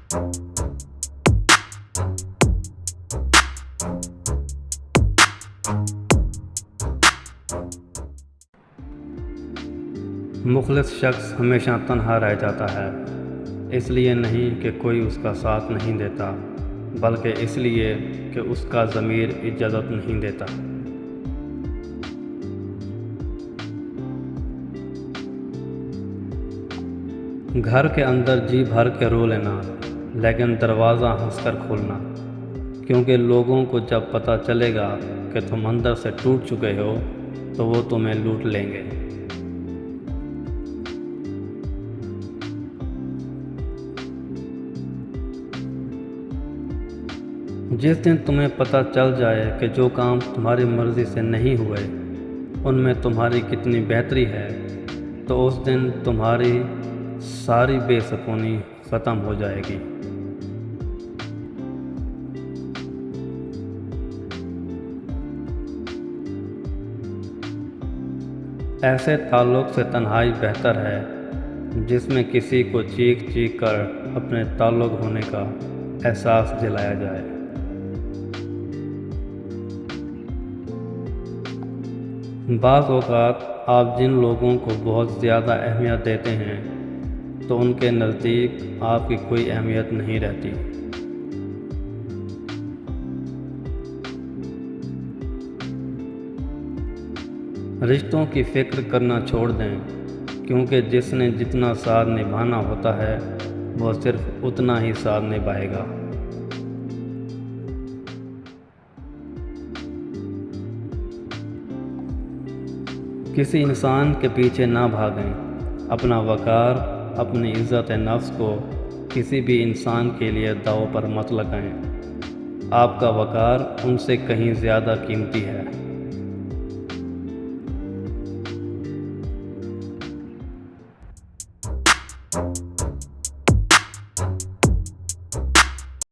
مخلص شخص ہمیشہ تنہا رہ جاتا ہے، اس لیے نہیں کہ کوئی اس کا ساتھ نہیں دیتا، بلکہ اس لیے کہ اس کا ضمیر اجازت نہیں دیتا۔ گھر کے اندر جی بھر کے رو لینا، لیکن دروازہ ہنس کر کھولنا، کیونکہ لوگوں کو جب پتہ چلے گا کہ تم اندر سے ٹوٹ چکے ہو تو وہ تمہیں لوٹ لیں گے۔ جس دن تمہیں پتہ چل جائے کہ جو کام تمہاری مرضی سے نہیں ہوئے ان میں تمہاری کتنی بہتری ہے، تو اس دن تمہاری ساری بے سکونی ختم ہو جائے گی۔ ایسے تعلق سے تنہائی بہتر ہے جس میں کسی کو چیخ چیخ کر اپنے تعلق ہونے کا احساس دلایا جائے۔ بعض اوقات آپ جن لوگوں کو بہت زیادہ اہمیت دیتے ہیں تو ان کے نزدیک آپ کی کوئی اہمیت نہیں رہتی۔ رشتوں کی فکر کرنا چھوڑ دیں، کیونکہ جس نے جتنا ساتھ نبھانا ہوتا ہے وہ صرف اتنا ہی ساتھ نبھائے گا۔ کسی انسان کے پیچھے نہ بھاگیں، اپنا وقار، اپنی عزت نفس کو کسی بھی انسان کے لیے داؤ پر مت لگائیں۔ آپ کا وقار ان سے کہیں زیادہ قیمتی ہے۔